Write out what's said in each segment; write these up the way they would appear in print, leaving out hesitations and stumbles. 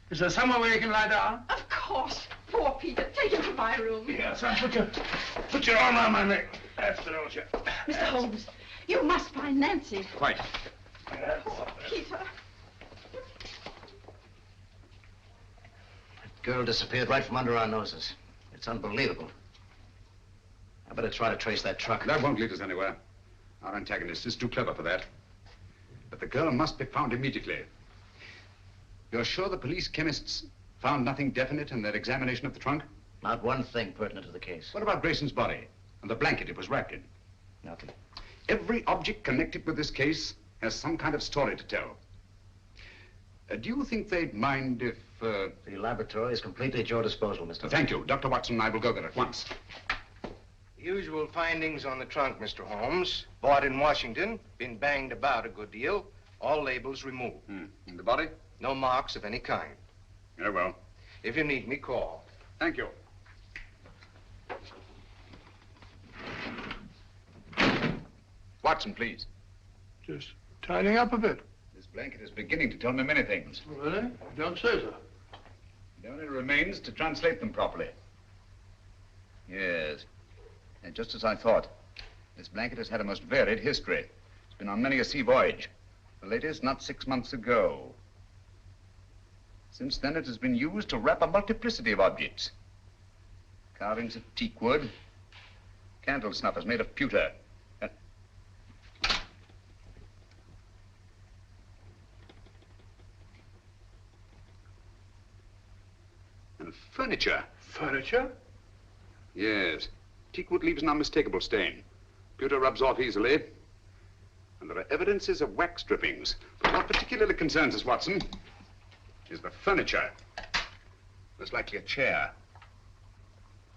Is there somewhere where you can lie down? Of course. Poor Peter. Take him to my room. Yeah, son, put your arm around my neck. That's the old chap. Mr. Holmes, you must find Nancy. Quite. Poor Peter. That girl disappeared right from under our noses. It's unbelievable. I better try to trace that truck. That won't lead us anywhere. Our antagonist is too clever for that. But the girl must be found immediately. You're sure the police chemists found nothing definite in their examination of the trunk? Not one thing pertinent to the case. What about Grayson's body and the blanket it was wrapped in? Nothing. Every object connected with this case has some kind of story to tell. Do you think they'd mind if... The laboratory is completely at your disposal, Mr. Holmes. Thank you. Dr. Watson and I will go there at once. Usual findings on the trunk, Mr. Holmes. Bought in Washington, been banged about a good deal. All labels removed. And the body? No marks of any kind. Very well. If you need me, call. Thank you. Watson, please. Just tidying up a bit. This blanket is beginning to tell me many things. Really? You don't say so. It only remains to translate them properly. Yes. And just as I thought. This blanket has had a most varied history. It's been on many a sea voyage. The latest not 6 months ago. Since then, it has been used to wrap a multiplicity of objects. Carvings of teak wood, candle snuffers made of pewter. And furniture. Furniture? Yes. Teak wood leaves an unmistakable stain. Pewter rubs off easily. And there are evidences of wax drippings. But what particularly concerns us, Watson, is the furniture. Most likely a chair.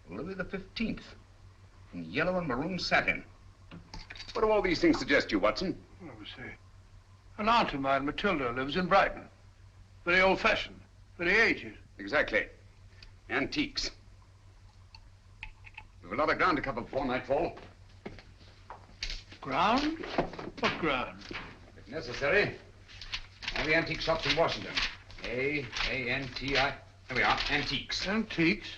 Louis the 15th. In yellow and maroon satin. What do all these things suggest to you, Watson? Let me see. An aunt of mine, Matilda, lives in Brighton. Very old-fashioned. Very aged. Exactly. Antiques. We've a lot of ground to cover before nightfall. Ground? What ground? If necessary, all the antique shops in Washington. A-N-T-I. There we are, antiques. Antiques?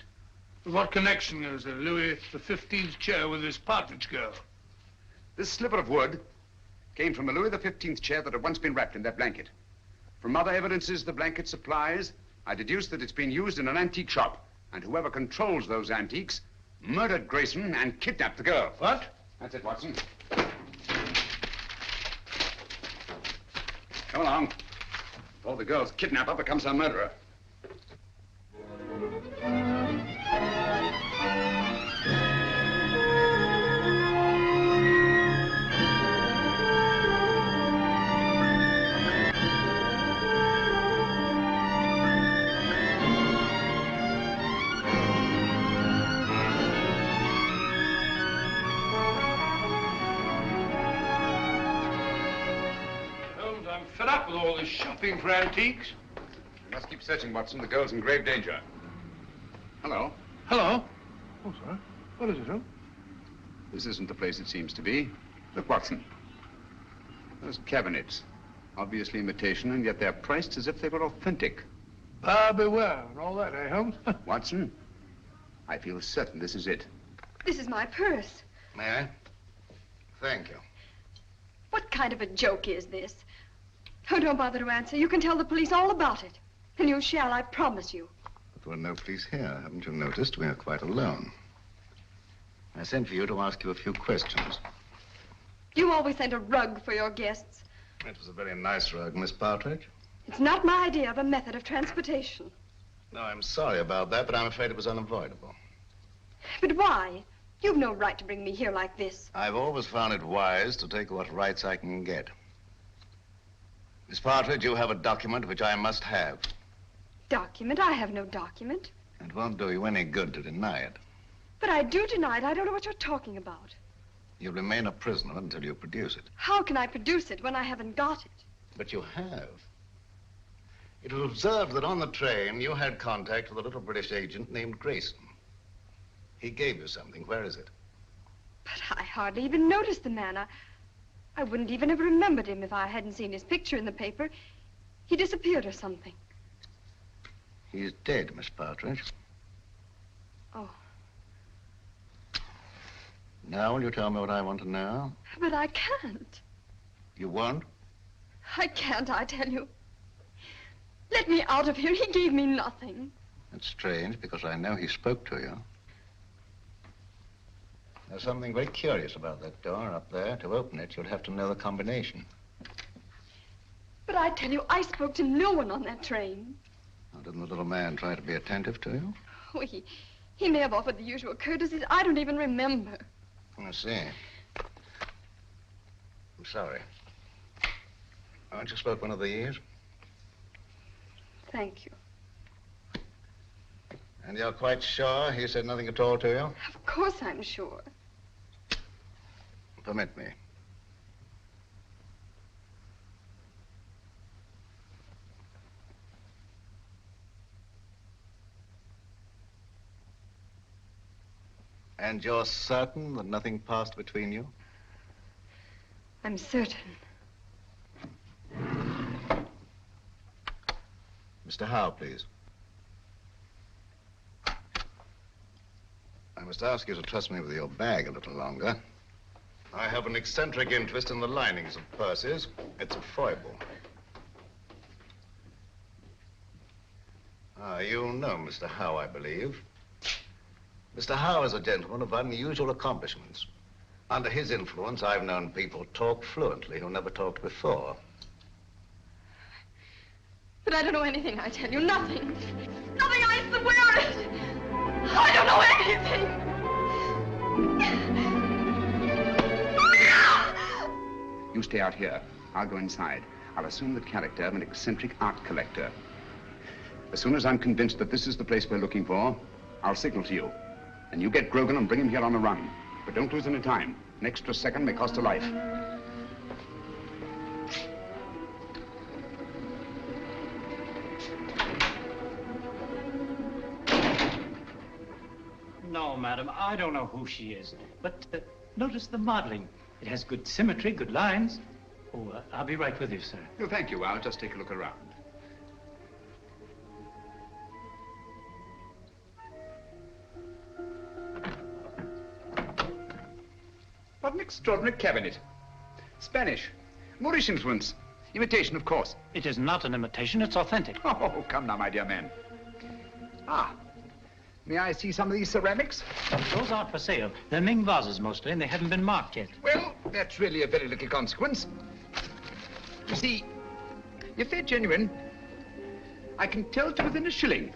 What connection is there, Louis XV's chair with this partridge girl? This sliver of wood came from a Louis XV chair that had once been wrapped in that blanket. From other evidences the blanket supplies, I deduced that it's been used in an antique shop. And whoever controls those antiques murdered Grayson and kidnapped the girl. What? That's it, Watson. Come along. Before the girl's kidnapper becomes her murderer. Fed up with all this shopping for antiques. We must keep searching, Watson. The girl's in grave danger. Hello. Hello? Oh, sorry. What is it, Holmes? This isn't the place it seems to be. Look, Watson. Those cabinets. Obviously imitation, and yet they're priced as if they were authentic. Buyer beware and all that, eh, Holmes? Watson, I feel certain this is it. This is my purse. May I? Thank you. What kind of a joke is this? Oh, don't bother to answer. You can tell the police all about it. And you shall, I promise you. But there are no police here. Haven't you noticed? We are quite alone. I sent for you to ask you a few questions. You always send a rug for your guests. It was a very nice rug, Miss Partridge. It's not my idea of a method of transportation. No, I'm sorry about that, but I'm afraid it was unavoidable. But why? You've no right to bring me here like this. I've always found it wise to take what rights I can get. Miss Partridge, you have a document which I must have. Document? I have no document. It won't do you any good to deny it. But I do deny it. I don't know what you're talking about. You'll remain a prisoner until you produce it. How can I produce it when I haven't got it? But you have. It was observed that on the train you had contact with a little British agent named Grayson. He gave you something. Where is it? But I hardly even noticed the man. I wouldn't even have remembered him if I hadn't seen his picture in the paper. He disappeared or something. He's dead, Miss Partridge. Oh, Now, will you tell me what I want to know? but I can't. You won't? I can't, I tell you. Let me out of here. He gave me nothing. That's strange, because I know he spoke to you. There's something very curious about that door up there. To open it, you'd have to know the combination. But I tell you, I spoke to no one on that train. Now, didn't the little man try to be attentive to you? Oh, he may have offered the usual courtesies. I don't even remember. I see. I'm sorry. Aren't you spoke one of these? Thank you. And you're quite sure he said nothing at all to you? Of course I'm sure. Permit me. And you're certain that nothing passed between you? I'm certain. Mr. Howe, please. I must ask you to trust me with your bag a little longer. I have an eccentric interest in the linings of purses. It's a foible. You know Mr. Howe, I believe. Mr. Howe is a gentleman of unusual accomplishments. Under his influence, I've known people talk fluently who never talked before. But I don't know anything, I tell you. Nothing. Nothing, I swear it. I don't know anything. You stay out here. I'll go inside. I'll assume the character of an eccentric art collector. As soon as I'm convinced that this is the place we're looking for, I'll signal to you. And you get Grogan and bring him here on the run. But don't lose any time. An extra second may cost a life. No, madam, I don't know who she is. But notice the modeling. It has good symmetry, good lines. Oh, I'll be right with you, sir. No, thank you. I'll just take a look around. What an extraordinary cabinet. Spanish. Moorish influence. Imitation, of course. It is not an imitation, it's authentic. Oh, come now, my dear man. Ah, may I see some of these ceramics? Those aren't for sale. They're Ming vases mostly, and they haven't been marked yet. Well, that's really a very little consequence. You see, if they're genuine, I can tell to within a shilling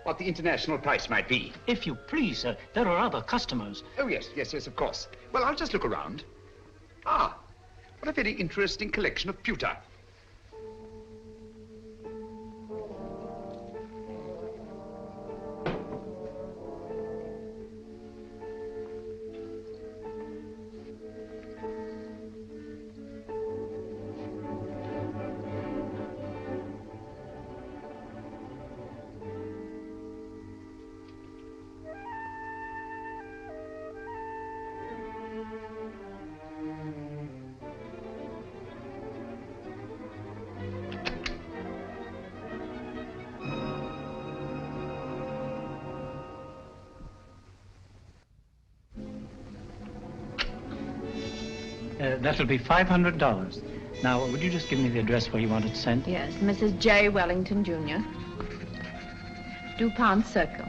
what the international price might be. If you please, sir, there are other customers. Oh, yes, of course. Well, I'll just look around. Ah, what a very interesting collection of pewter. That'll be $500. Now, would you just give me the address where you want it sent? Yes, Mrs. J. Wellington, Jr. DuPont Circle.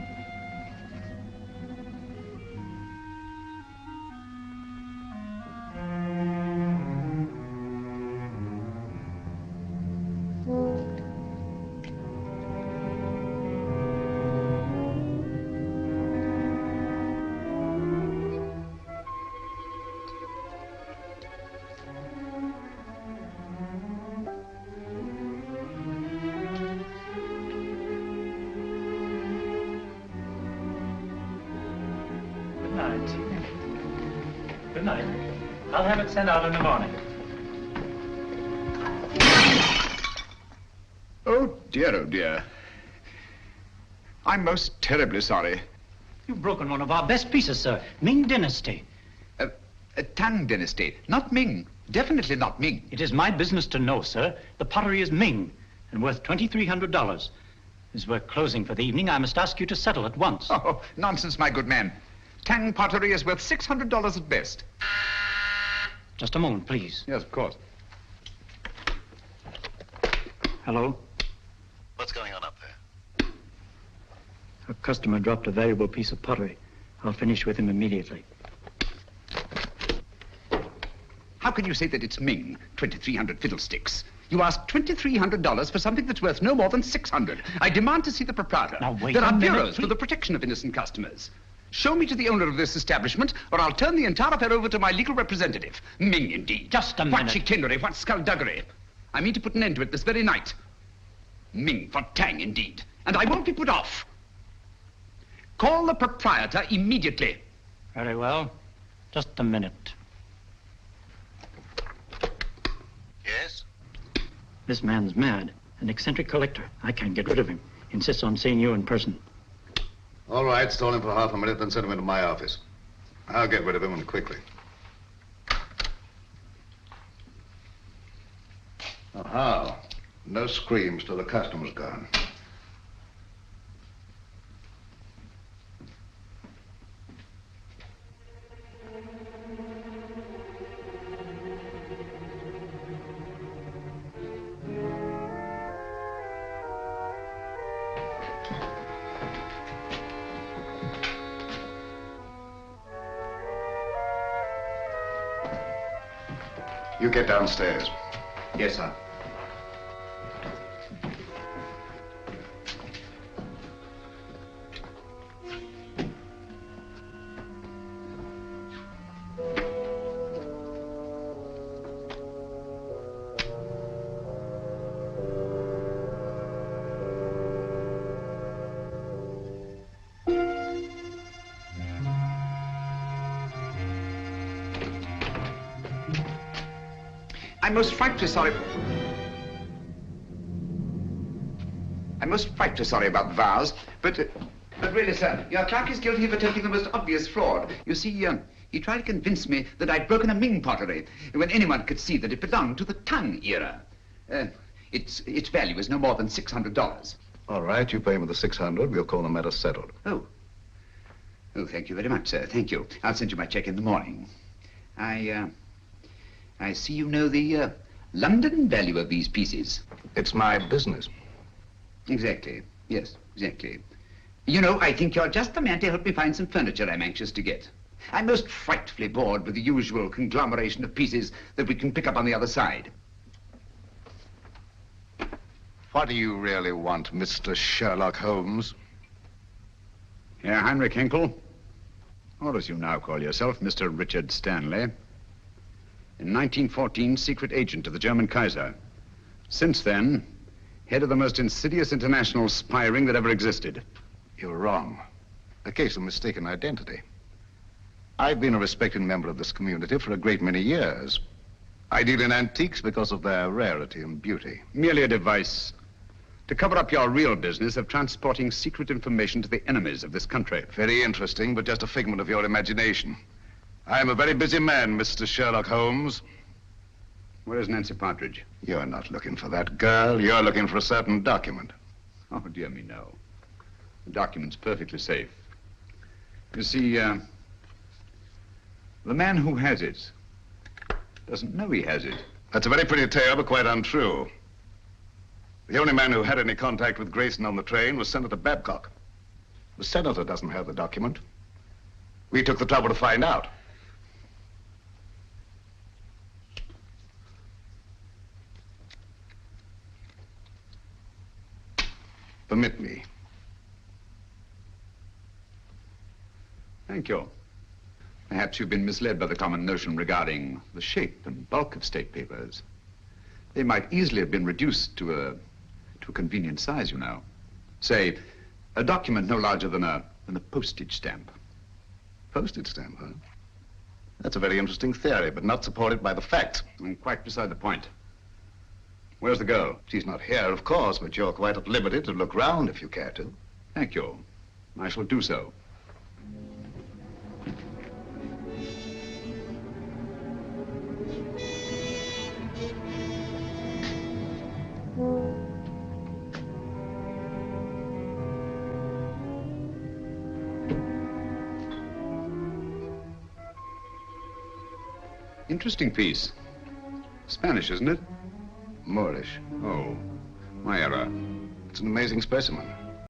Good night. I'll have it sent out in the morning. Oh, dear. I'm most terribly sorry. You've broken one of our best pieces, sir. Ming Dynasty. Tang Dynasty, not Ming. Definitely not Ming. It is my business to know, sir. The pottery is Ming and worth $2,300. As we're closing for the evening, I must ask you to settle at once. Oh, nonsense, my good man. Tang pottery is worth $600 at best. Just a moment, please. Yes, of course. Hello? What's going on up there? A customer dropped a valuable piece of pottery. I'll finish with him immediately. How can you say that it's Ming? 2,300 fiddlesticks. You asked $2,300 for something that's worth no more than $600. I demand to see the proprietor. Now, wait There a are minute, bureaus for please. the protection of innocent customers. Show me to the owner of this establishment, or I'll turn the entire affair over to my legal representative. Ming, indeed. Just a What minute. chicanery, what skullduggery. I mean to put an end to it this very night. Ming for Tang, indeed. And I won't be put off. Call the proprietor immediately. Very well. Just a minute. Yes? This man's mad. An eccentric collector. I can't get rid of him. Insists on seeing you in person. All right, stall him for half a minute, then send him into my office. I'll get rid of him, and quickly. Aha. No screams till the customer's gone. You get downstairs. Yes, sir. I'm most frightfully sorry. I'm most frightfully sorry about the vase, but really, sir, your clerk is guilty of attempting the most obvious fraud. You see, he tried to convince me that I'd broken a Ming pottery when anyone could see that it belonged to the Tang era. Its value is no more than $600. All right, you pay him the 600. We'll call the matter settled. Oh, thank you very much, sir. Thank you. I'll send you my check in the morning. I see you know the London value of these pieces. It's my business. Exactly. Yes, exactly. You know, I think you're just the man to help me find some furniture I'm anxious to get. I'm most frightfully bored with the usual conglomeration of pieces that we can pick up on the other side. What do you really want, Mr. Sherlock Holmes? Herr Heinrich Henkel, or as you now call yourself, Mr. Richard Stanley. In 1914, secret agent to the German Kaiser. Since then, head of the most insidious international spy ring that ever existed. You're wrong. A case of mistaken identity. I've been a respected member of this community for a great many years. I deal in antiques because of their rarity and beauty. Merely a device to cover up your real business of transporting secret information to the enemies of this country. Very interesting, but just a figment of your imagination. I'm a very busy man, Mr. Sherlock Holmes. Where is Nancy Partridge? You're not looking for that girl. You're looking for a certain document. Oh, dear me, no. The document's perfectly safe. You see, the man who has it doesn't know he has it. That's a very pretty tale, but quite untrue. The only man who had any contact with Grayson on the train was Senator Babcock. The senator doesn't have the document. We took the trouble to find out. Permit me. Thank you. Perhaps you've been misled by the common notion regarding the shape and bulk of state papers. They might easily have been reduced to a convenient size, you know. Say, a document no larger than a postage stamp. Postage stamp, huh? That's a very interesting theory, but not supported by the facts. And quite beside the point. Where's the girl? She's not here, of course, but you're quite at liberty to look round if you care to. Thank you. I shall do so. Interesting piece. Spanish, isn't it? Moorish. Oh, my error. It's an amazing specimen.